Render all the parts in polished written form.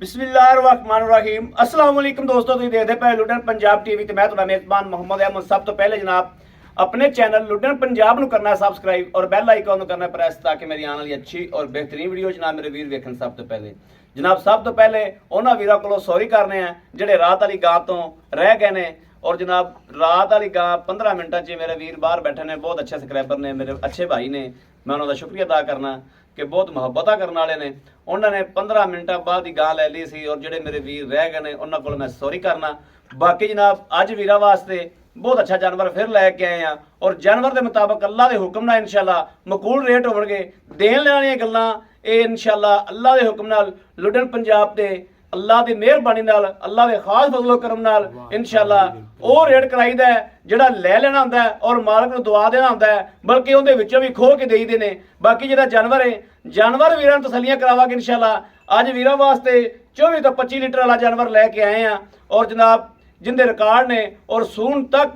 बिस्मिल्लाहिर्रहमानिर्रहीम अस्सलाम वालेकुम दोस्तों, तुसीं देखदे पए लुडन पंजाब टीवी ते मैं तुहाडा मेज़बान मोहम्मद अहमद। सब तो पहले जनाब अपने चैनल लुडन पंजाब नूं करना सब्सक्राइब और बैल आइकन नूं करना प्रेस ताकि मेरी आने वाली अच्छी और बेहतरीन वीडियो जनाब मेरे वीर वेखन। सब तो पहले जनाब सब तो पहले उन्हां वीरां कोलों सॉरी करने हैं जिहड़े रात वाली गां तो रह गए ने। और जनाब रात वाली गां 15 मिनटां च मेरे वीर बाहर बैठे ने, बहुत अच्छे सबसक्राइबर ने, मेरे अच्छे भाई ने, मैं उन्होंने शुक्रिया अदा करना कि बहुत मुहब्बत करने वाले ने। उन्होंने 15 मिनटां बाद ही गां लै ली सी और ਜਿਹੜੇ मेरे वीर रह गए ने उन्होंने को मैं सॉरी करना। बाकी जनाब अज वीरा वास्ते बहुत अच्छा जानवर फिर लैके आए हैं और जानवर के मुताबिक अल्लाह के हुक्म नाल इंशाअल्लाह मकूल रेट होणगे। देण लेण वालीआं गल्लां ये इंशाअल्लाह अल्लाह के हुक्म नाल लुडन पंजाब ते अल्लाह की मेहरबानी नाल अल्लाह के खास फजलो करम नाल इंशाअल्लाह वो रेट कराईदा है जिहड़ा लै लेना हुंदा है और मालक नूं दुआ देना हुंदा है, बल्कि उहदे विचों भी खो के देईदे ने। बाकी जिहड़ा जानवर है जानवर वीरां तसल्लियां करावांगे इंशाअल्लाह। अज वीरां वास्ते 24 तो 25 लीटर वाला जानवर लैके आए हैं और जनाब जिंदे रिकॉर्ड ने और सून तक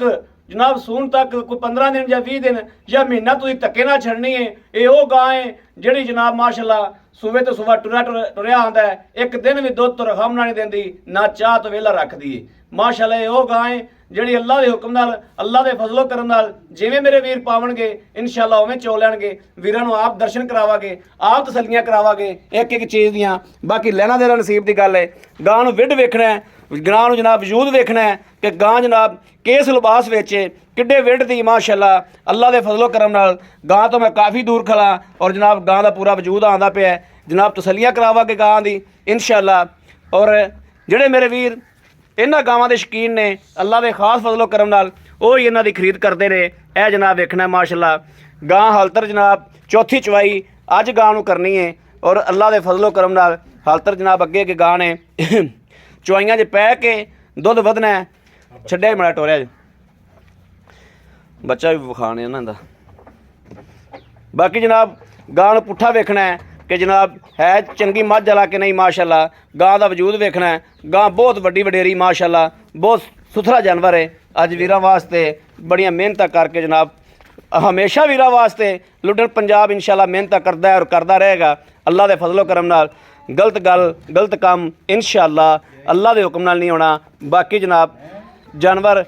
जनाब सून तक कोई 15 दिन या 20 दिन या महीना तुसीं धक्के ना छड़नी है। ये वो गां है जिहड़ी जनाब माशाअल्लाह सूबे तो सुबह टुरिया आंदा है, एक दिन भी दुध तो रखामना नहीं देंदी, ना चाह तो वेला रखदी है। माशाअल्लाह ये वो गां है जिहड़ी अल्लाह के हुक्म नाल अल्लाह के फजलो करम नाल जिवें मेरे वीर पावणगे इंशाअल्लाह उवें चो लैणगे। वीरां नूं आप दर्शन करावांगे, आप तसल्लियां करावांगे एक एक चीज़ दियां। बाकी लैना देना नसीब की गल है। गां नूं विड वेखना है, गां नूं जनाब वजूद वेखना है कि गां जनाब किस लिबास विच किड्डे विड दी माशाअल्लाह अल्लाह के फजलो करम नाल। गां तो मैं काफ़ी दूर खड़ा और जनाब गां का पूरा वजूद आंदा पिया। जनाब तसल्लियां करावांगे गां दी इंशाअल्लाह। और जिहड़े मेरे वीर इन्हां गावां दे शकीन ने अल्लाह के खास फजलो करम नाल वो ही इन्हां दी खरीद करते ने। यह जनाब वेखना माशाअल्लाह गां हालतर जनाब चौथी चवाई अज गां नूं करनी है और अल्लाह के फजलो करम नाल हालतर जनाब अगे अगे गां ने चवाइयां च पै के दुध वधना है। छड्डिया बड़ा टोरिया ज बच्चा भी विखाने इन्हां दा। बाकी जनाब गां नूं पुट्ठा वेखना है कि जनाब है चंगी मझ वाला कि नहीं माशाअल्लाह। गां का वजूद वेखना है। गां बहुत वड्डी वडेरी माशाअल्लाह, बहुत सुथरा जानवर है। अज वीरां वास्ते बड़ियां मेहनत करके जनाब हमेशा वीरां वास्ते लुडन पंजाब इंशाअल्लाह मेहनत करता है और करता रहेगा अल्लाह के फजलो करम नाल। गलत गल गलत काम इंशाअल्लाह अल्लाह के हुक्म नाल नहीं होना। बाकी जनाब जानवर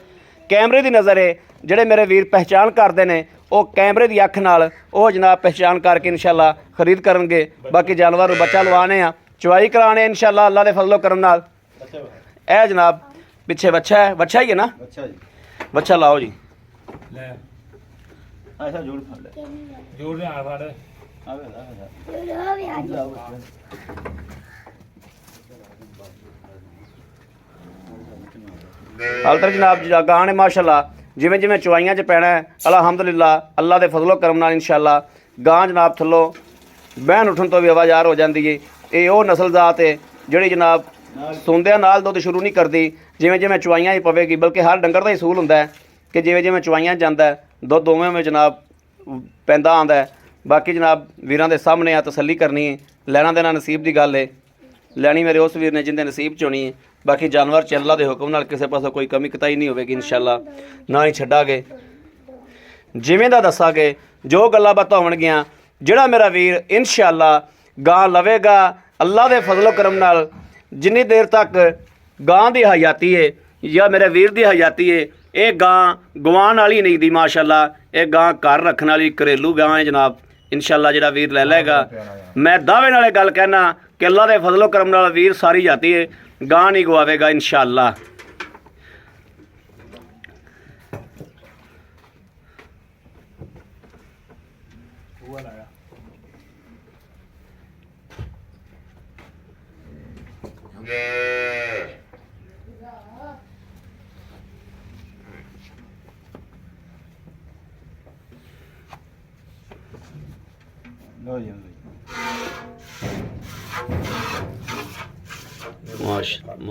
कैमरे की नज़र है जिहड़े मेरे वीर पहचान करते हैं वो कैमरे की अख नाल वो जनाब पहचान करके इंशाअल्लाह खरीद करनगे। बाकी जानवर नूं बच्चा लवाने आ चवाई कराने इंशाअल्लाह अल्लाह के फजलो करम नाल। ए जनाब पिछे बच्चा है, बच्चा ही है ना, बच्चा लाओ जी। हालतर जनाब गां ने माशाअल्लाह जिमें जिमें चवाइयां च पैना है अलहमदुलिल्लाह अल्लाह के फजलो करम नाल इंशाअल्लाह गां जनाब थल्लों बहन उठन तो भी आवाज़ार हो जाती है। ये वो नस्ल जात है जिहड़ी जनाब सुंदियां नाल दुध शुरू नहीं करती, जिमें जिमें चवाइयां ही पवेगी। बल्कि हर डंगर का ही सूल होंदा है कि जिमें जिमें चवाइयां जांदा है दुध दोवें में जनाब पैंदा आंदा है। बाकी जनाब वीरां दे सामने आ तसल्ली करनी है, लैना देना नसीब की गल है। लैनी मेरे उस वीर ने जिंदे नसीब च होनी है। बाकी जानवर च अल्लाह के हुक्म नाल किसी पासों कोई कमी कताई नहीं होगी इंशाअल्लाह, ना ही छड्डांगे। जिवें दा दसांगे जो गल्लां बातां होणगियां जिहड़ा मेरा वीर इंशाअल्लाह गां लवेगा अल्लाह के फजलो करम नाल जिन्नी देर तक गां की हयाती है या मेरे वीर की हयाती है ये गां गवान वाली नहीं दी माशाअल्लाह। ये गां घर रखने वाली घरेलू गां है जनाब। इंशाअल्लाह जिहड़ा वीर लै लेगा मैं दावे नाल गल कहना कि अल्लाह के फजलो करम नाल वीर सारी जाती है गां नहीं गवावेगा इंशाअल्लाह। माशाअल्लाह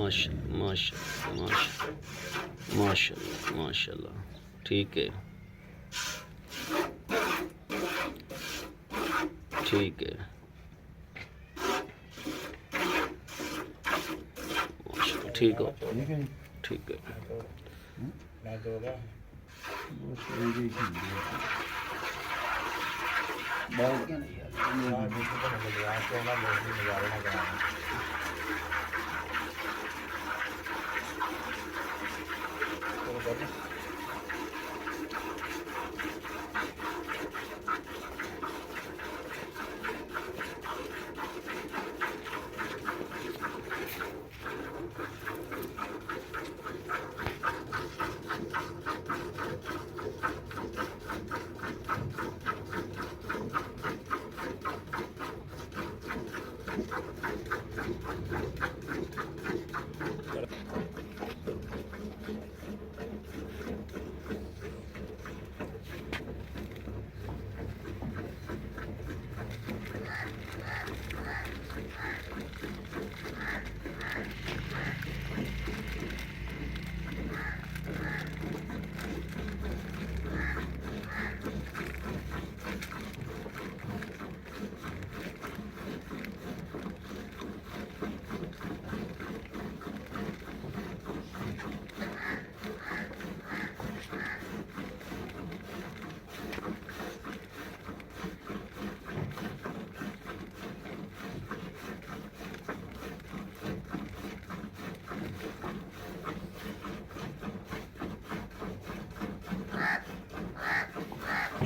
माशाअल्लाह ठीक है ठीक है। ठीक हो ठीक है। बहुत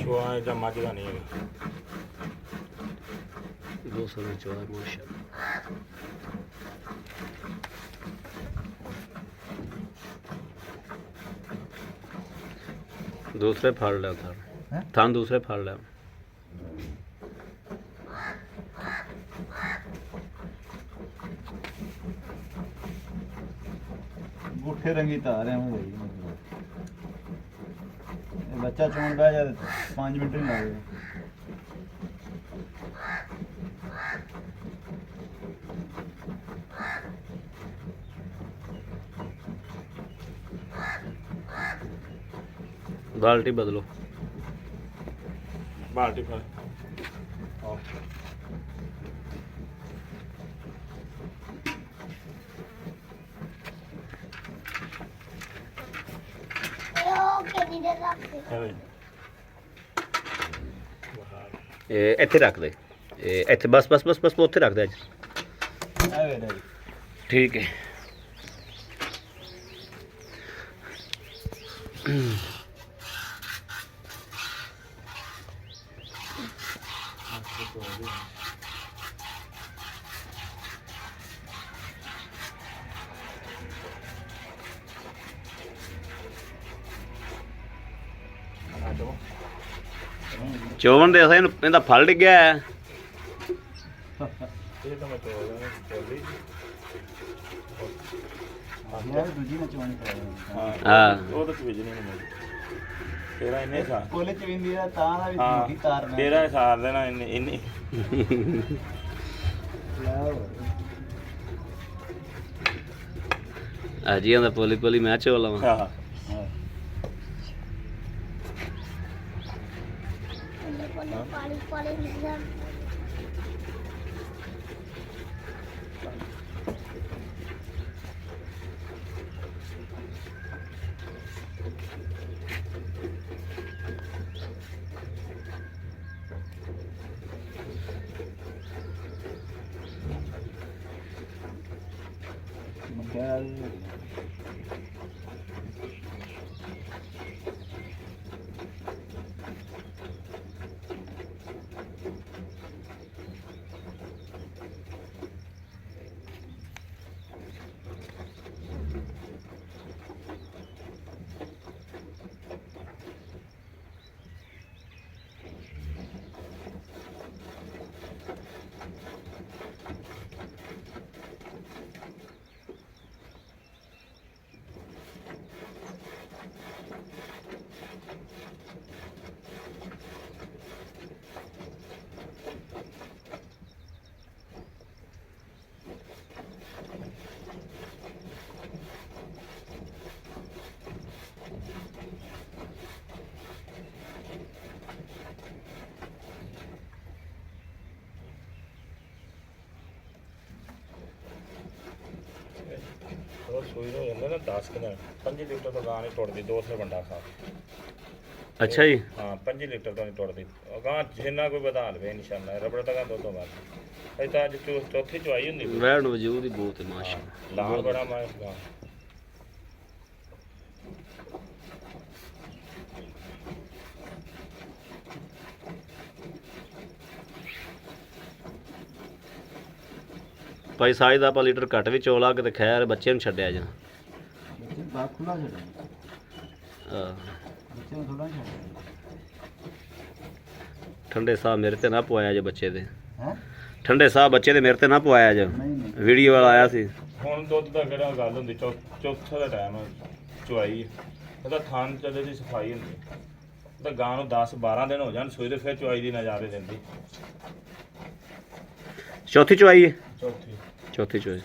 ਚੋਆ ਇਹਦਾ ਮੱਝ ਦਾ ਨਹੀਂ ਹੈਗਾ 200 ਦਾ ਚੋਆ ਮਾਸ਼ਾਅੱਲਾ। दूसरे फाड़ लिया थान दूसरे फाड़ लिया। गुठे रंगी तार है बच्चा चोन बह जाए 5 मिनट नहीं लगेगा। बाल्टी बदलो बाल्टी फड़ ਇੱਥੇ ਰੱਖ ਦੇ ਇੱਥੇ ਬਸ ਬਸ ਬਸ ਬਸ ਉੱਥੇ ਰੱਖ ਦੇ ਅੱਜ ਠੀਕ ਹੈ। ਚੋਵਨ ਦੇ ਇਹਨੂੰ ਇਹਦਾ ਫਲ ਡਿੱਗਿਆ ਹੈ। ਇਹ ਤਾਂ ਮੈਂ ਤੋੜਦਾ यार दूजी में चोन ਹਾਂ ਉਹ ਤਾਂ ਤੂੰ ਨਹੀਂ ਮਿਲ ਤੇਰਾ ਇੰਨੇ ਸਾਰ कोले च विंदी दा तां दा भी ਹਾਂ मोटी तार में ਤੇਰਾ ਸਾਰ ਦੇਣਾ ਇੰਨੇ ਇੰਨੇ ਅਜੀ ਆਂਦਾ ਪੋਲੀ ਪੋਲੀ ਮੈਚ ਹੋ ਲਵਾਂ। ਹਾਂ ਉਹ ਸੂਈ ਹੋ ਜਾਂਦਾ ਨਾ 10 ਕਿਲੋ 5 ਲੀਟਰ ਤੋਂ ਗਾਂ ਨਹੀਂ ਟੁੱਟਦੀ 200 ਵੰਡਾ ਖਾ ਅੱਛਾ ਜੀ ਹਾਂ 5 ਲੀਟਰ ਤੋਂ ਨਹੀਂ ਟੁੱਟਦੀ ਗਾਂ ਜਿੰਨਾ ਕੋਈ ਵਧਾ ਲਵੇ ਇਨਸ਼ਾਅੱਲਾ ਰਬੜ ਤੱਕ ਦੁੱਧ ਤੋਂ ਬਾਅਦ ਇਹ ਤਾਂ ਅੱਜ ਚੌਥੀ ਚੁਆਈ ਹੁੰਦੀ ਵੈਣ ਵਜੂਦ ਹੀ ਬਹੁਤ ਹੈ ਮਾਸ਼ਾਅੱਲਾ। ਲਾਲ ਬੜਾ ਮੈਂ ਗਾਂ ਭਾਈ ਸਾਜ ਦਾ ਆਪਾਂ ਲੀਟਰ ਘੱਟ ਵੀ ਚੋਲਾ ਕਿਤੇ ਖੈਰ ਬੱਚੇ ਨੂੰ ਛੱਡਿਆ ਜਾਂ बच्चे बाग खुला छड़ा बच्चे ने थोड़ा छड़ा ਠੰਡੇ ਸਾਹ ਮੇਰੇ ਤੇ ਨਾ ਪਵਾਇਆ ਜੇ ਬੱਚੇ ਦੇ हैं ਠੰਡੇ ਸਾਹ ਬੱਚੇ ਦੇ ਮੇਰੇ ਤੇ ਨਾ ਪਵਾਇਆ ਜੇ नहीं नहीं ਵੀਡੀਓ ਵਾਲਾ ਆਇਆ ਸੀ। ਹੁਣ ਦੁੱਧ ਦਾ ਕਿਹੜਾ ਗੱਲ ਹੁੰਦੀ ਚੌਥਾ ਦਾ ਟਾਈਮ ਚੁਆਈ ਉਹਦਾ ਥਾਨ ਚੱਲੇ ਦੀ ਸਫਾਈ ਹੁੰਦੀ ਤਾਂ ਗਾਂ ਨੂੰ 10-12 ਦਿਨ ਹੋ ਜਾਣ ਸੂਈ ਤੇ ਫਿਰ ਚੁਆਈ ਦੀ ਨਜ਼ਾਰੇ ਦਿੰਦੀ ਚੌਥੀ ਚਵਾਈ ਹੈ ਚੌਥੀ ਚੌਥੀ ਚਵਾਈ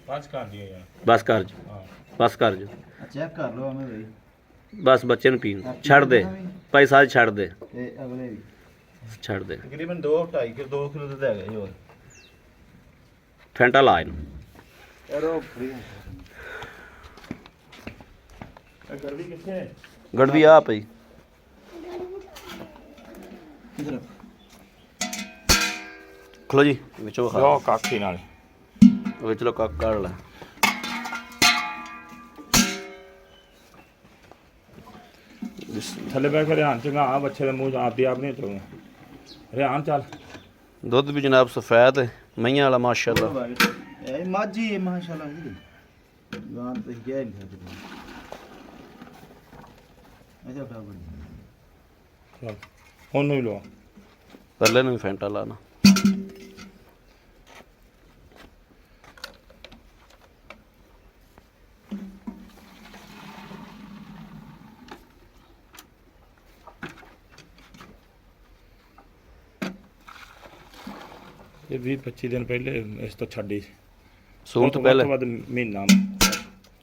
ਪੰਜ ਕਰ ਦਿਓ ਯਾਰ ਬਸ ਕਰ ਜੋ ਹਾਂ ਬਸ ਕਰ ਜੋ चेक कर लो हमें भाई ਬਸ ਬੱਚੇ ਨੂੰ ਪੀਣ ਛੱਡ ਦੇ ਭਾਈ ਸਾਜ ਛੱਡ ਦੇ ते अगले भी ਛੱਡ ਦੇ तकरीबन 2-2.5 किलो 2 किलो तो है गए और ਫੈਂਟਾ ਲਾ ਇਹਨੂੰ यारो फ्री ਇਹ ਗਰਵੀ ਕਿੱਥੇ ਹੈ ਗੜਵੀ ਆ ਪਈ इधर ਖਲੋ ਜੀ ਵਿੱਚੋਂ ਖਾ ਲੋ ਕਾਖੀ ਨਾਲ ਵਿੱਚ ਲੋ ਕੱਕ ਕੱਢ ਲੈ ਥੱਲੇ ਬੈ ਕੇ ਰਿਹਾਨ ਚੰਗਾ ਬੱਚੇ ਦੇ ਮੂੰਹ ਆਪਦੀ ਆਪ ਨਹੀਂ ਚੋਗਾ ਰਿਹਾਨ ਚੱਲ ਦੁੱਧ ਵੀ ਜਨਾਬ ਸਫੈਦ ਮਈਆਂ ਵਾਲਾ ਮਾਸ਼ਾਅੱਲਾ ਇਹ ਮਾਝੀ ਹੈ ਮਾਸ਼ਾਅੱਲਾ ਜੀ ਗਾਂ ਤੇ ਗਿਆ ਨਹੀਂ ਸਕਦੇ ਅੱਛਾ ਬਰਾਬਰ ਚੱਲ ਉਹਨੂੰ ਹੀ ਲਵਾ ਪਰਲੇ ਨੂੰ ਵੀ ਫੈਂਟਾ ਲਾਣਾ ਇਹ 20-25 ਦਿਨ ਪਹਿਲੇ ਇਸ ਤੋਂ ਛੱਡੀ ਸੂਣ ਤੋਂ ਪਹਿਲੇ ਵੱਧ ਮਹੀਨਾ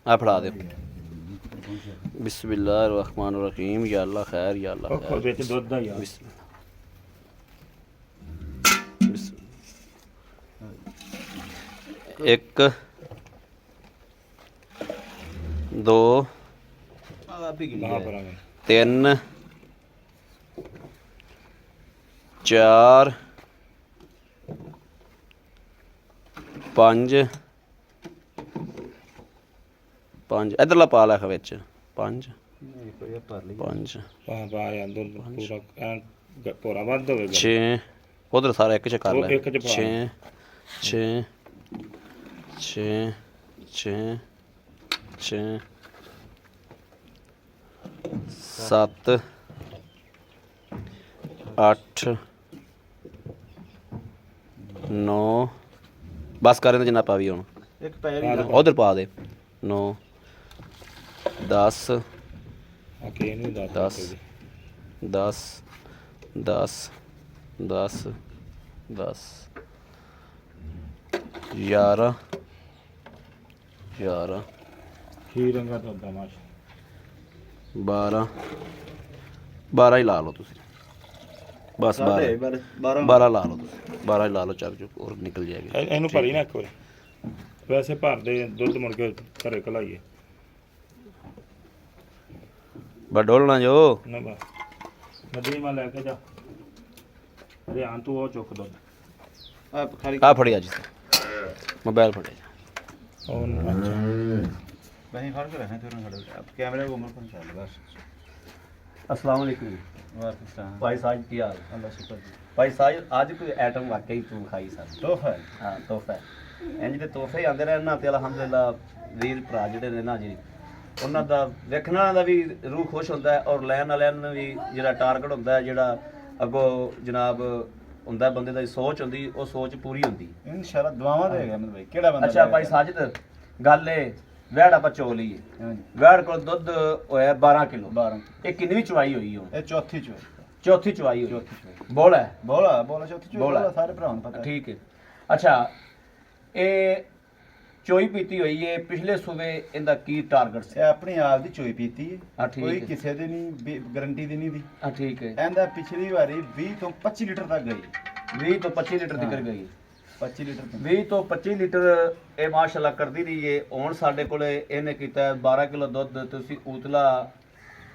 ਆ ਫੜਾ ਦੇ ਬਿਸਮਿल्लाह रहमान रहीम या अल्लाह खैर या अल्लाह ਉਹ खैर ਵਿੱਚ ਦੁੱਧ ਦਾ ਯਾਰ एक दो ਆਪ ਹੀ ਨਾ ਗਿਆ ਪਰਾਂਗੇ तीन चार पांच पांच इधरला पा लै बिच पांच ਨਹੀਂ ਕੋਈ ਭਰ ਲਈ पांच ਪਾ ਯਾਰ ਦੁੱਧ ਪੂਰਾ ਐਨ ਪੂਰਾ ਵੱਧ ਹੋਵੇਗਾ छे उधर सारा एक च कर वो लै एक च पा। छे छे छे छे छे सत्त अठ नौ बस कर जिन्ना पा भी हूँ ਇੱਕ ਪੈਰ ਹੀ उधर पा दे 9 10 ਓਕੇ ਇਹਨੂੰ ਦੱਸ 10 10 10 10 11 11 ਖੀਰ ਰੰਗਾ ਦੁੱਧ ਦਾ ਮਾਸ਼ 12 12 ਹੀ ਲਾ ਲਓ ਤੁਸੀਂ ਬਸ 12 12 12 ਲਾ ਲਓ ਤੁਸੀਂ 12 ਹੀ ਲਾ ਲਓ ਚੱਲ ਜੋ ਹੋਰ ਨਿਕਲ ਜਾਏਗੀ ਇਹਨੂੰ ਭਰੀ ਨਾ ਇੱਕ ਵਾਰੀ ਵੈਸੇ ਭਰਦੇ ਦੁੱਧ ਮੁੜ ਕੇ ਘਰੇ ਕਲਾਈਏ ਬਸ ਡੋਲਣਾ ਜੋ ਨਾ ਬਸ ਨਦੀ ਮੈਂ ਲੈ ਕੇ ਜਾ ਰਿਆਨ ਤੂੰ ਉਹ ਚੁੱਕ ਦੁੱਧ ਆਪ ਖਾਲੀ ਆ ਫੜਿਆ ਜੀ ਮੋਬਾਈਲ ਫੜਿਆ ਉਹ ਅੱਛਾ ਨਹੀਂ ਫੜ ਕੇ ਰਹਿਣਾ ਤੇਰੇ ਨਾਲ ਆਪ ਕੈਮਰੇ को उम्र पर चल बस अस्सलाम वालेकुम वालेकुम भाई साहब की हाल अल्लाह शुक्र जी भाई साहब आज कोई आइटम वाकई तू खाई सन ਤੋਹਫਾ ਹਾਂ ਤੋਹਫਾ ਇੰਜ ਦੇ ਤੋਹਫੇ ਆਉਂਦੇ ਰਹੇ ਨਾ ਤੇ ਅਲਹਮਦੁਲਿਲਾ ਵੀਰ ਭਰਾ ਜਿਹੜੇ ਨੇ ਨਾ ਜੀ ਉਹਨਾਂ ਦਾ ਵੇਖਣ ਵਾਲਿਆਂ ਦਾ ਵੀ ਰੂਹ ਖੁਸ਼ ਹੁੰਦਾ ਹੈ ਔਰ ਲੈਣ ਵਾਲਿਆਂ ਨੂੰ ਵੀ ਜਿਹੜਾ ਟਾਰਗੇਟ ਹੁੰਦਾ ਹੈ ਜਿਹੜਾ ਅੱਗੋਂ ਜਨਾਬ ਹੁੰਦਾ ਹੈ, ਬੰਦੇ ਦੀ ਸੋਚ ਹੁੰਦੀ ਉਹ ਸੋਚ ਪੂਰੀ ਹੁੰਦੀ इंशाल्लाह दुआवां देगा मैं भाई केड़ा बंदा ਅੱਛਾ ਭਾਈ ਸਾਜਿਦ ਗੱਲ ਇਹ ਵੈੜ ਆਪਾਂ ਚੋ ਲਈਏ हां जी ਵੈੜ ਕੋਲ ਦੁੱਧ ਹੋਇਆ 12 ਕਿਲੋ 12 ਇਹ ਕਿੰਨਵੀਂ ਚੁਆਈ ਹੋਈ ਹੁਣ ਇਹ ਚੌਥੀ ਚੋ ਚੌਥੀ ਚੁਆਈ ਹੋਈ ਚੌਥੀ ਚੋ ਬੋਲ ਹੈ ਬੋਲਾ ਚੌਥੀ ਚੋ ਬੋਲਾ। ਬੋਲਾ ਸਾਰੇ ਭਰਾਵਾਂ ਨੂੰ ਪਤਾ ਠੀਕ ਹੈ ਅੱਛਾ ਇਹ ਚੋਈ ਪੀਤੀ ਹੋਈ ਹੈ ਪਿਛਲੇ ਸੂਬੇ ਇਹਦਾ ਕੀ ਟਾਰਗੇਟ ਸੀ ਇਹ ਆਪਣੀ ਆਪ ਦੀ ਚੋਈ ਪੀਤੀ ਹੈ ਹਾਂ, ਠੀਕ ਕੋਈ ਹੈ। ਕਿਸੇ ਦੀ ਨਹੀਂ ਗਾਰੰਟੀ ਦੀ ਨਹੀਂ ਦੀ ਹਾਂ ਠੀਕ ਹੈ ਇਹਦਾ ਪਿਛਲੀ ਵਾਰੀ 20 ਤੋਂ 25 ਲੀਟਰ ਤੱਕ ਗਈ 20 ਤੋਂ 25 ਲੀਟਰ ਤੱਕ ਹਾਂ। ਗਈ 25 ਲੀਟਰ ਤੱਕ 20 ਤੋਂ 25 ਲੀਟਰ ਇਹ ਮਾਸ਼ਾਅੱਲਾ ਕਰਦੀ ਰਹੀ ਹੈ ਹੁਣ ਸਾਡੇ ਕੋਲੇ ਇਹਨੇ ਕੀਤਾ ਹੈ 12 ਕਿਲੋ ਦੁੱਧ ਤੁਸੀਂ ਉਤਲਾ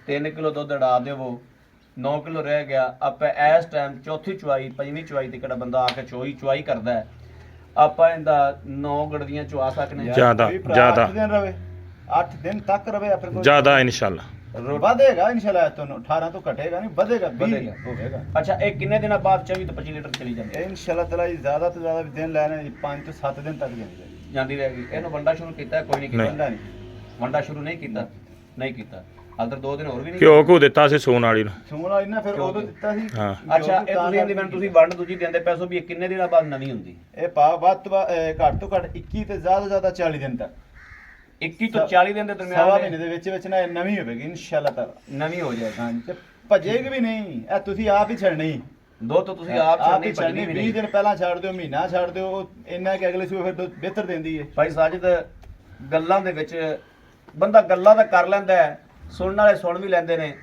3 ਕਿਲੋ ਦੁੱਧ ਅੜਾ ਦੇਵੋ 9 ਕਿਲੋ ਰਹਿ ਗਿਆ ਆਪਾਂ ਇਸ ਟਾਈਮ ਚੌਥੀ ਚੁਆਈ ਪੰਜਵੀਂ ਚੁਆਈ ਤੇ ਕਿਹੜਾ ਬੰਦਾ ਆ ਕੇ ਚੁਆਈ ਕਰਦਾ ਹੈ ਆਪਾਂ ਇਹਦਾ 9 ਗੜਦੀਆਂ ਚੁਆ ਸਕਨੇ ਹਾਂ। ਜ਼ਿਆਦਾ, ਕੋਈ ਭਰਾ ਜ਼ਿਆਦਾ। 8 ਦਿਨ ਰਵੇ 8 ਦਿਨ ਤੱਕ ਰਵੇ ਆਪਣੇ ਕੋਲ ਜ਼ਿਆਦਾ ਇਨਸ਼ਾਅੱਲਾ ਵਧੇਗਾ ਇਨਸ਼ਾਅੱਲਾ ਤੁਹਾਨੂੰ 18 ਤੋਂ ਘਟੇਗਾ ਨਹੀਂ ਵਧੇਗਾ 20 ਵਧੇਗਾ। ਹੋਵੇਗਾ ਅੱਛਾ ਇਹ ਕਿੰਨੇ ਦਿਨਾਂ ਬਾਅਦ 24 ਤੋਂ 25 ਲੀਟਰ ਚਲੀ ਜਾਂਦੀ ਹੈ ਇਨਸ਼ਾਅੱਲਾ ਤਆਲਾ ਜ਼ਿਆਦਾ ਤੋਂ ਜ਼ਿਆਦਾ ਦਿਨ ਲੈਣੇ 5 ਤੋਂ 7 ਦਿਨ ਤੱਕ ਜਾਂਦੀ ਜਾਂਦੀ ਰਹੇਗੀ ਇਹਨੂੰ ਵੰਡਾ ਸ਼ੁਰੂ ਕੀਤਾ ਹੈ? ਕੋਈ ਨਹੀਂ ਨਹੀਂ। ਕੀਤਾ ਬੰਦਾ ਨਹੀਂ ਵੰਡਾ ਸ਼ੁਰੂ ਨਹੀਂ ਕੀਤਾ ਨਹੀਂ ਕੀਤਾ ਅਦਰ 2 ਦਿਨ ਹੋਰ ਵੀ ਨਹੀਂ ਘਿਓ ਘੂ ਦਿੱਤਾ ਸੀ ਸੂਣ ਵਾਲੀ ਨੂੰ ਸੂਣ ਵਾਲੀ ਨਾ ਫਿਰ ਉਦੋਂ ਦਿੱਤਾ ਸੀ ਹਾਂ ਅੱਛਾ ਇਹ ਤੁਸੀਂ ਇਹਦੀ ਮੈਨੂੰ ਤੁਸੀਂ ਵੰਡ ਦੂਜੀ ਦਿੰਦੇ ਪੈਸੋ ਵੀ ਇਹ ਕਿੰਨੇ ਦਿਨਾਂ ਬਾਅਦ ਨਵੀਂ ਹੁੰਦੀ ਇਹ ਪਾ ਵੱਧ ਤੋਂ ਘੱਟ ਤੋਂ ਘੱਟ 21 ਤੇ ਜ਼ਿਆਦਾ ਤੋਂ ਜ਼ਿਆਦਾ 40 ਦਿਨ ਤੱਕ 21 ਤੋਂ 40 ਦਿਨ ਦੇ ਸਵਾ ਦਰਮਿਆਨ ਮਹੀਨੇ ਦੇ ਵਿੱਚ ਨਾ ਇਹ ਨਵੀਂ ਹੋਵੇਗੀ ਇਨਸ਼ਾਅੱਲਾ ਤਾਲਾ ਨਵੀਂ ਹੋ ਜਾਏਗੀ ਹਾਂਜੀ ਤੇ ਭਜੇਗੀ ਵੀ ਨਹੀਂ ਇਹ ਤੁਸੀਂ ਆਪ ਹੀ ਛੱਡਣੀ ਦੋ ਤੋਂ ਤੁਸੀਂ ਆਪ ਹੀ ਛੱਡਣੀ ਭੱਜਣੀ ਵੀ 20 ਨਹੀਂ ਦਿਨ ਪਹਿਲਾਂ ਛੱਡ ਦਿਓ ਮਹੀਨਾ ਛੱਡ ਦਿਓ ਉਹ ਇੰਨਾ ਕਿ ਅਗਲੇ ਸੂਏ ਫਿਰ ਦੁੱਧ ਬਿਹਤਰ ਦਿੰਦੀ ਹੈ ਭਾਈ ਸਾਜਿਦ ਗੱਲਾਂ ਦੇ ਵਿੱਚ ਬੰਦਾ ਗੱਲਾਂ ਤਾਂ ਕਰ ਲੈਂਦਾ ਹੈ ਸੁਣਨ ਵਾਲੇ ਸੁਣ ਵੀ ਲੈਂਦੇ ਨੇ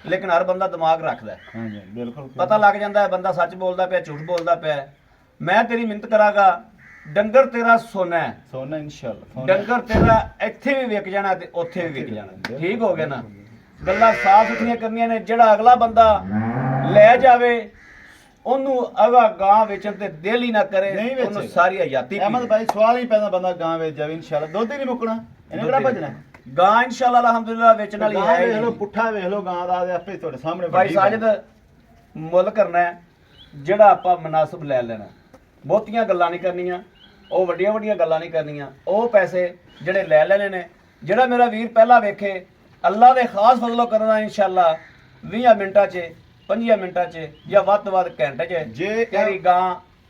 ਲੇਕਿਨ ਹਰ ਬੰਦਾ ਦਿਮਾਗ ਰੱਖਦਾ ਹੈ। ਹਾਂਜੀ ਬਿਲਕੁਲ ਪਤਾ ਲੱਗ ਜਾਂਦਾ ਹੈ ਬੰਦਾ ਸੱਚ ਬੋਲਦਾ ਪਿਆ ਝੂਠ ਬੋਲਦਾ ਪਿਆ ਹੈ। ਮੈਂ ਤੇਰੀ ਮਿਹਨਤ ਕਰਾਂਗਾ ਡੰਗਰ ਤੇਰਾ ਸੋਨਾ ਹੈ ਸੋਨਾ ਇਨਸ਼ਾਅੱਲਾ ਡੰਗਰ ਤੇਰਾ ਇੱਥੇ ਵੀ ਵਿਕ ਜਾਣਾ ਤੇ ਉੱਥੇ ਵੀ ਵਿਕ ਜਾਣਾ ਠੀਕ ਹੋ ਗਿਆ ਨਾ ਗੱਲਾਂ ਸਾਫ਼ ਸੁਥਰੀਆਂ ਕਰਨੀਆਂ ਨੇ ਜਿਹੜਾ ਅਗਲਾ ਬੰਦਾ ਲੈ ਜਾਵੇ ਉਹਨੂੰ ਅਗਾ ਗਾਂ ਵੇਚਣ ਤੇ ਦਿਲ ਹੀ ਨਾ ਕਰੇ ਨਹੀਂ ਉਹਨੂੰ ਵੇਚੇਗਾ। ਸਾਰੀ ਹਯਾਤੀ ਅਹਿਮਦ ਭਾਈ ਸਵਾਲ ਹੀ ਪੈਦਾ ਬੰਦਾ ਗਾਂ ਵਿੱਚ ਜਾਵੇ ਇਨਸ਼ਾਅੱਲਾ ਦੁੱਧ ਹੀ ਨਹੀਂ ਮੁੱਕਣਾ ਇਹਨੇ ਕਿਹੜਾ ਭਜਣਾ ਗਾਂ ਇਨਸ਼ਾਅੱਲਾ ਅਲਹਮਦੁਲਿਲਾ ਵੇਚਣ ਵਾਲੀ ਗਾਂ ਹੈ ਵੇਖ ਹੀ ਲਓ ਨਹੀਂ। ਪੁੱਠਾ ਵੇਖ ਲਓ ਗਾਂ ਦਾ ਤੇ ਆਪੇ ਤੁਹਾਡੇ ਸਾਹਮਣੇ ਭਾਈ ਵੱਡੀ ਗੱਲ। ਸਾਜਦ ਮੁੱਲ ਕਰਨਾ ਹੈ ਜਿਹੜਾ ਆਪਾਂ ਮਨਾਸਬ ਲੈ ਲੈਣਾ, ਬਹੁਤੀਆਂ ਗੱਲਾਂ ਨਹੀਂ ਕਰਨੀਆਂ, ਉਹ ਵੱਡੀਆਂ ਵੱਡੀਆਂ ਗੱਲਾਂ ਨਹੀਂ ਕਰਨੀਆਂ। ਉਹ ਪੈਸੇ ਜਿਹੜੇ ਲੈ ਲੈਣੇ ਨੇ, ਜਿਹੜਾ ਮੇਰਾ ਵੀਰ ਪਹਿਲਾਂ ਵੇਖੇ ਅੱਲਾ ਦੇ ਖਾਸ ਫਜ਼ਲੋ ਕਰਨਾ ਇਨਸ਼ਾਅੱਲਾ 20 ਮਿੰਟਾਂ 'ਚ 25 ਮਿੰਟਾਂ 'ਚ ਜਾਂ ਵੱਧ ਤੋਂ ਵੱਧ ਘੰਟੇ 'ਚ ਜੇ ਤੇਰੀ ਗਾਂ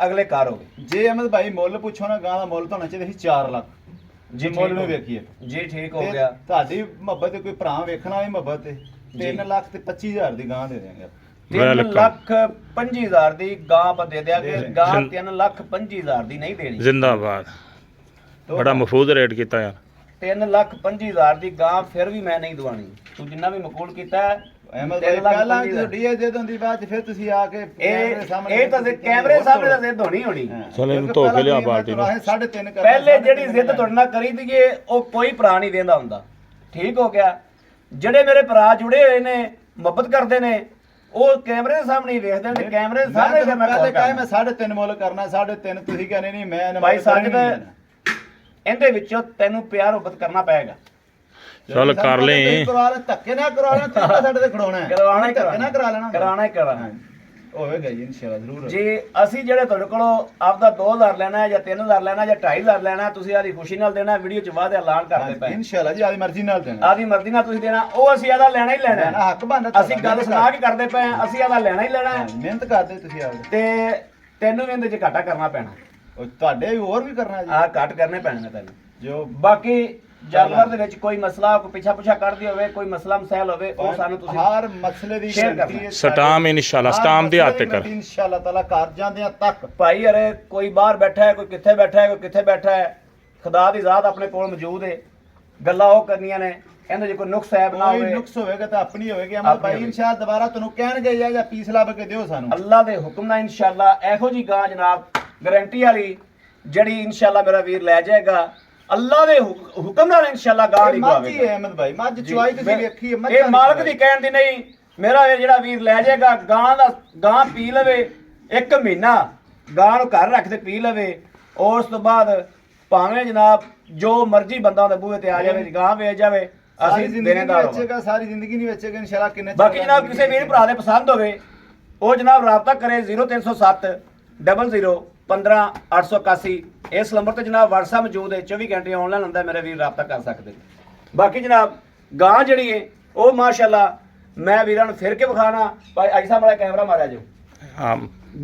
ਅਗਲੇ ਘਰ ਹੋਵੇ। ਜੇ ਅਹਿਮਦ ਭਾਈ ਮੁੱਲ ਪੁੱਛੋ ਨਾ ਗਾਂ ਦਾ ਮੁੱਲ ਤਾਂ ਹੋਣਾ ਚਾਹੀਦਾ ਸੀ 4 ਲੱਖ ਜੀ ਮੁੱਲ ਠੀਕ ਨੂੰ ਹੋ- ਵੇਖੀਏ ਜੀ ਠੀਕ ਹੋ ਤੇ ਗਿਆ। ਤੁਹਾਡੀ ਮੁਹੱਬਤ ਤੇ ਕੋਈ ਭਰਾ ਵੇਖਣਾ ਵਾਲੀ ਮੁਹੱਬਤ ਤੇ 3 ਲੱਖ ਤੇ 25,000 ਦੀ ਗਾਂ ਦੇ ਦੇਵਾਂਗੇ 3 ਲੱਖ 25,000 ਦੀ ਗਾਂ ਆਪਾਂ ਦੇ ਦਿਆਂਗੇ। ਦੇ ਦੇਂਗੇ। ਗਾਂ 3 ਲੱਖ 25,000 ਦੀ ਨਹੀਂ ਦੇਣੀ। ਜ਼ਿੰਦਾਬਾਦ ਬੜਾ ਮਹਿਫੂਜ਼ ਰੇਟ ਕੀਤਾ ਯਾਰ 3 ਲੱਖ 25,000 ਦੀ ਗਾਂ ਫਿਰ ਵੀ ਮੈਂ ਨਹੀਂ ਦਵਾਣੀ। ਤੂੰ ਜਿੰਨਾ ਵੀ ਮਕਬੂਲ ਕੀਤਾ ਹੈ, ਅਹਿਮਦ 3 ਭਾਈ ਲੱਖ ਪਹਿਲਾਂ 25,000 ਤੁਹਾਡੀ ਇਹ ਜਿੱਦ ਹੁੰਦੀ ਬਾਅਦ ਚ ਫਿਰ ਤੁਸੀਂ ਆ ਕੇ ਇਹ ਤਾਂ ਕੈਮਰੇ ਸਾਹਮਣੇ ਤਾਂ ਜ਼ਿੱਦ ਹੋਣੀ ਹੋਣੀ। ਚਲ ਇਹਨੂੰ ਧੋ ਕੇ ਲਿਆ ਬਾਲਟੀ ਨੂੰ। 3.5 ਪਹਿਲੇ ਜਿਹੜੀ ਜ਼ਿੱਦ ਤੁਹਾਡੇ ਨਾਲ ਕਰੀ ਦੀਏ ਉਹ ਕੋਈ ਭਰਾ ਨਹੀਂ ਦੇਂਦਾ ਹੁੰਦਾ। ਠੀਕ ਹੋ ਗਿਆ। ਜਿਹੜੇ ਮੇਰੇ ਭਰਾ ਜੁੜੇ ਹੋਏ ਨੇ ਮੁਹੱਬਤ ਕਰਦੇ ਨੇ ਉਹ ਕੈਮਰੇ ਦੇ ਸਾਹਮਣੇ ਹੀ ਵੇਖਦੇ ਨੇ ਤੇ ਕੈਮਰੇ ਦੇ ਸਾਹਮਣੇ ਤੇ ਮੈਂ ਪਹਿਲੇ call ਕਹੇ ਕਰਨਾ। ਮੈਂ 3.5 ਮੁੱਲ ਕਰਨਾ 3.5 ਤੁਸੀਂ ਕਹਿੰਦੇ ਨਹੀਂ ਮੈਂ ਭਾਈ ਸਾਜਦ ਇਹਦੇ ਵਿੱਚੋਂ ਤੈਨੂੰ ਪਿਆਰ ਮੁਹੱਬਤ ਕਰਨਾ ਪਏਗਾ। ਚੱਲ ਕਰ ਲੈ ਧੱਕੇ ਨਾ ਕਰਾ ਲੈਣਾ ਤਰੀਕਾ ਸਾਡੇ ਤੇ ਖੜਾਉਣਾ ਹੈ ਕਰਵਾਉਣਾ ਹੀ ਧੱਕੇ ਨਾ ਕਰਾ ਲੈਣਾ ਕਰਾਉਣਾ ਹੀ ਕਰਾਉਣਾ। ਹੋਵੇਗਾ ਜੀ ਇਨਸ਼ਾਅੱਲਾ ਜ਼ਰੂਰ ਜੇ ਅਸੀਂ ਜਿਹੜੇ ਤੁਹਾਡੇ ਕੋਲੋਂ ਆਪਦਾ 2,000 ਲੈਣਾ ਹੈ ਜਾਂ 3,000 ਲੈਣਾ ਜਾਂ 2,500 ਲੈਣਾ, ਤੁਸੀਂ ਆਦੀ ਖੁਸ਼ੀ ਨਾਲ ਦੇਣਾ। ਵੀਡੀਓ 'ਚ ਵਾਅਦੇ ਐਲਾਨ ਕਰਦੇ ਪਏ ਇਨਸ਼ਾਅੱਲਾ ਜੀ ਆਦੀ ਮਰਜ਼ੀ ਨਾਲ ਦੇਣਾ ਆਦੀ ਮਰਜ਼ੀ ਨਾਲ ਤੁਸੀਂ ਦੇਣਾ, ਉਹ ਅਸੀਂ ਆਦਾ ਲੈਣਾ ਹੀ ਲੈਣਾ ਹੈ। ਹੱਕ ਬਣਦਾ ਅਸੀਂ ਗੱਲ ਸੁਣਾ ਕੇ ਕਰਦੇ ਪਏ ਹਾਂ, ਅਸੀਂ ਆਦਾ ਲੈਣਾ ਹੀ ਲੈਣਾ ਹੈ ਮਿਹਨਤ ਕਰਦੇ ਤੁਸੀਂ ਆਪਦੇ ਤੇ ਤੈਨੂੰ ਵੀ ਇਹਦੇ 'ਚ ਘਾਟਾ ਕਰਨਾ ਪੈਣਾ। ਉਹ ਤੁਹਾਡੇ ਵੀ ਹੋਰ ਵੀ ਕਰਨਾ ਜੀ ਆਹ ਘੱਟ ਕਰਨੇ ਪੈਣੇ ਨੇ ਤੈਨੂੰ। ਜੋ ਬਾਕੀ ਜਾਨਵਰ ਦੇ ਵਿੱਚ ਕੋਈ ਮਸਲਾ ਕੋਈ ਪਿੱਛਾ ਪੁੱਛਾ ਕੱਢਦੀ ਹੋਵੇ, ਕੋਈ ਮਸਲਾ ਮਸੈਲ ਹੋਵੇ, ਉਹ ਸਾਨੂੰ ਤੁਸੀਂ ਹਰ ਮਸਲੇ ਦੀ share ਕਰਨਾ। ਗਰੰਟੀ ਹੈ ਸਟਾਮ ਇਨਸ਼ਾਅੱਲਾ ਸਟਾਮ ਦੇ ਹੱਥ ਤੇ ਕਰ ਇਨਸ਼ਾਅੱਲਾ ਤਾਲਾ ਕਰ ਜਾਂਦਿਆਂ ਤੱਕ ਭਾਈ ਅਰੇ ਕੋਈ ਬਾਹਰ ਬੈਠਾ ਹੈ, ਕੋਈ ਕਿੱਥੇ ਬੈਠਾ ਹੈ, ਕੋਈ ਕਿੱਥੇ ਬੈਠਾ ਹੈ, ਖੁਦਾ ਦੀ ਜ਼ਾਤ ਆਪਣੇ ਕੋਲ ਮੌਜੂਦ ਹੈ। ਗੱਲਾਂ ਉਹ ਕਰਨੀਆਂ ਨੇ, ਇਹਦੇ 'ਚ ਕੋਈ ਨੁਕਸ ਐਬ ਨਾ ਕੋਈ ਹੋਵੇ। ਨੁਕਸ ਹੋਵੇਗਾ ਤਾਂ ਆਪਣੀ ਹੋਵੇਗੀ ਅਮਲ ਆਪਣੀ ਭਾਈ ਹੋਵੇਗੀ। ਇਨਸ਼ਾਅੱਲਾ ਦੁਬਾਰਾ ਤੁਹਾਨੂੰ ਕਹਿਣਗੇ ਜਾਂ ਪੀਸ ਲੱਭ ਕੇ ਦਿਓ ਸਾਨੂੰ ਅੱਲਾ ਦੇ ਹੁਕਮ ਨਾਲ ਇਨਸ਼ਾਅੱਲਾ ਇਹੋ ਜੀ ਗਾਂ ਜਨਾਬ ਗਾਰੰਟੀ ਵਾਲੀ ਜਿਹੜੀ ਇਨਸ਼ਾਅੱਲਾ ਮੇਰਾ ਵੀਰ ਲੈ ਜਾਏਗਾ। ਅੱਲਾ ਦੇ ਹੁਕਮ ਨਾਲ ਇਨਸ਼ਾਅੱਲਾ ਗਾਂ ਦੀ ਮੱਝ ਹੀ ਗਵਾਵੇਗਾ। ਹੈ ਅਹਿਮਦ ਭਾਈ ਮੱਝ ਚੁਆਈ ਤੁਸੀਂ ਵੇਖੀ ਹੈ ਇਹ ਮਾਲਕ ਦੀ ਕਹਿਣ ਦੀ ਨਹੀਂ, ਮੇਰਾ ਇਹ ਜਿਹੜਾ ਵੀਰ ਲੈ ਜਾਏਗਾ ਗਾਂ ਪੀ ਲਵੇ 1 ਮਹੀਨਾ, ਗਾਂ ਨੂੰ ਘਰ ਰੱਖ ਕੇ ਪੀ ਲਵੇ, ਉਸ ਤੋਂ ਬਾਅਦ ਭਾਵੇਂ ਜਨਾਬ ਜੋ ਮਰਜ਼ੀ ਬੰਦਾ ਉਹਦੇ ਬੂਹੇ ਤੇ ਆ ਜਾਵੇ, ਗਾਂ ਵੇਚ ਜਾਵੇ, ਸਾਰੀ ਅਸੀਂ ਜ਼ਿੰਦਗੀ ਦੇਣੇਦਾਰ ਨਹੀਂ ਹੋਵਾਂਗੇ। ਵੇਚੇਗਾ ਸਾਰੀ ਜ਼ਿੰਦਗੀ ਨਹੀਂ ਵੇਚੇਗਾ ਇਨਸ਼ਾਅੱਲਾ ਕਿੰਨੇ ਬਾਕੀ ਜਨਾਬ ਕਿਸੇ ਵੀਰ ਭਰਾ ਦੇ ਪਸੰਦ ਹੋਵੇ ਉਹ ਜਨਾਬ ਰਾਬਤਾ ਕਰੇ 0307 00 15 881। ਇਸ ਨੰਬਰ ਤੇ ਜਨਾਬ WhatsApp ਮੌਜੂਦ ਹੈ, 24 ਘੰਟੇ ਆਨਲਾਈਨ ਹੁੰਦਾ, ਮੇਰੇ ਵੀਰ ਰਾਬਤਾ ਕਰ ਸਕਦੇ। ਬਾਕੀ ਜਨਾਬ ਗਾਂ ਜਿਹੜੀ ਹੈ ਉਹ ਮਾਸ਼ਾਅੱਲਾ ਮੈਂ ਵੀਰਾਂ ਨੂੰ ਫਿਰ ਕੇ ਵਿਖਾਣਾ। ਭਾਈ ਅੱਜ ਸਾਹਿਬ ਵਾਲਾ ਕੈਮਰਾ ਮਾਰਿਆ ਜੋ ਹਾਂ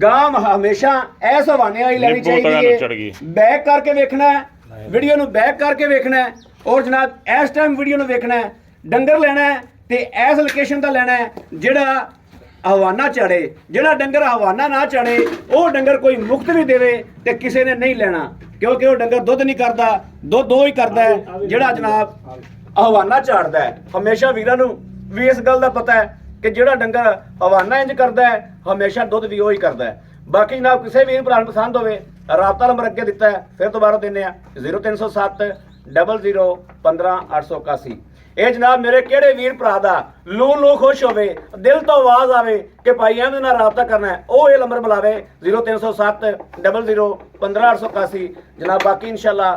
ਗਾਂ ਹਮੇਸ਼ਾ ਐਸ ਹਵਾਨੇ ਵਾਲੀ ਲੈਣੀ ਨਿੰਬੂ ਤਗੜਾ ਚਾਹੀਦੀ ਚੜ੍ਹ ਗਈ। ਹੈ। ਬੈਕ ਕਰਕੇ ਵੇਖਣਾ ਹੈ, ਵੀਡੀਓ ਨੂੰ ਬੈਕ ਕਰਕੇ ਵੇਖਣਾ ਹੈ ਔਰ ਜਨਾਬ ਇਸ ਟਾਈਮ ਵੀਡੀਓ ਨੂੰ ਵੇਖਣਾ ਹੈ। ਡੰਗਰ ਲੈਣਾ ਹੈ ਤੇ ਇਸ ਲੋਕੇਸ਼ਨ ਦਾ ਲੈਣਾ ਹੈ ਜਿਹੜਾ ਹਵਾਨਾ ਚੜੇ। ਜਿਹੜਾ ਡੰਗਰ ਹਵਾਨਾ ਨਾ ਚੜੇ ਉਹ ਡੰਗਰ ਕੋਈ ਮੁਫਤ ਵੀ ਦੇਵੇ ਤੇ ਕਿਸੇ ਨੇ ਨਹੀਂ ਲੈਣਾ, ਕਿਉਂਕਿ ਉਹ ਡੰਗਰ ਦੁੱਧ ਨਹੀਂ ਕਰਦਾ, ਦੁੱਧ ਉਹ ਹੀ ਕਰਦਾ ਹੈ ਜਿਹੜਾ ਜਨਾਬ ਹਵਾਨਾ ਝਾੜਦਾ ਹੈ। ਹਮੇਸ਼ਾ ਵੀਰਾਂ ਨੂੰ ਵੀ ਇਸ ਗੱਲ ਦਾ ਪਤਾ ਹੈ ਕਿ ਜਿਹੜਾ ਡੰਗਰ ਹਵਾਨਾ ਇੰਜ ਕਰਦਾ ਹੈ ਹਮੇਸ਼ਾ ਦੁੱਧ ਵੀ ਉਹ ਹੀ ਕਰਦਾ ਹੈ। ਬਾਕੀ ਜਨਾਬ ਕਿਸੇ ਵੀਰ ਭਰਾ ਨੂੰ ਪਸੰਦ ਹੋਵੇ ਰਾਬਤਾ ਨੰਬਰ ਅੱਗੇ ਦਿੱਤਾ ਹੈ, ਫਿਰ ਦੁਬਾਰਾ ਦਿੰਦੇ ਆ 0307 00 15 881। ਇਹ ਜਨਾਬ ਮੇਰੇ ਕਿਹੜੇ ਵੀਰ ਭਰਾ ਦਾ ਲੂ ਖੁਸ਼ ਹੋਵੇ, ਦਿਲ ਤੋਂ ਆਵਾਜ਼ ਆਵੇ ਕਿ ਭਾਈ ਅਹਿਮਦ ਨਾਲ ਰਾਬਤਾ ਕਰਨਾ ਹੈ, ਉਹ ਇਹ ਨੰਬਰ ਬੁਲਾਵੇ 0307 00 15 881 ਜਨਾਬ। ਬਾਕੀ ਇਨਸ਼ਾਅੱਲਾ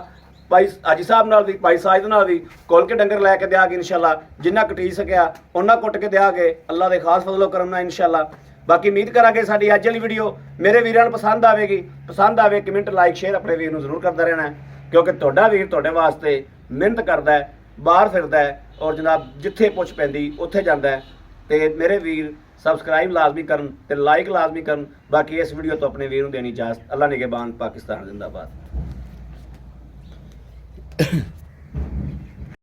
ਭਾਈ ਹਾਜੀ ਸਾਹਿਬ ਨਾਲ ਵੀ ਭਾਈ ਸਾਜਦ ਨਾਲ ਵੀ ਕੋਲ ਕੇ ਡੰਗਰ ਲੈ ਕੇ ਦਿਆਗੇ ਇਨਸ਼ਾਅੱਲਾ, ਜਿੰਨਾ ਕਟੀ ਸਕਿਆ ਉਹਨਾਂ ਕੁੱਟ ਕੇ ਦਿਆਗੇ ਅੱਲਾ ਦੇ ਖਾਸ ਫਜ਼ਲੋ ਕਰਮ ਨਾਲ ਇਨਸ਼ਾਅੱਲਾ। ਬਾਕੀ ਉਮੀਦ ਕਰਾਂਗੇ ਸਾਡੀ ਅੱਜ ਵਾਲੀ ਵੀਡੀਓ ਮੇਰੇ ਵੀਰਾਂ ਨੂੰ ਪਸੰਦ ਆਵੇਗੀ। ਪਸੰਦ ਆਵੇ ਕਮੈਂਟ ਲਾਈਕ ਸ਼ੇਅਰ ਆਪਣੇ ਵੀਰ ਨੂੰ ਜ਼ਰੂਰ ਕਰਦਾ ਰਹਿਣਾ ਹੈ, ਕਿਉਂਕਿ ਤੁਹਾਡਾ ਵੀਰ ਤੁਹਾਡੇ ਵਾਸਤੇ ਮਿਹਨਤ ਕਰਦਾ ਹੈ, ਬਾਹਰ ਫਿਰਦਾ ਹੈ ਔਰ ਜਨਾਬ ਜਿੱਥੇ ਪੁੱਛ ਪੈਂਦੀ ਉੱਥੇ ਜਾਂਦਾ ਹੈ। ਤੇ ਮੇਰੇ ਵੀਰ ਸਬਸਕ੍ਰਾਈਬ ਲਾਜ਼ਮੀ ਕਰਨ ਤੇ ਲਾਈਕ ਲਾਜ਼ਮੀ ਕਰਨ। ਬਾਕੀ ਇਸ ਵੀਡੀਓ ਤੋਂ ਆਪਣੇ ਵੀਰ ਨੂੰ ਦੇਣੀ ਇਜਾਜ਼ਤ। ਅੱਲਾ ਨਿਗਹਿਬਾਨ, ਪਾਕਿਸਤਾਨ ਜ਼ਿੰਦਾਬਾਦ।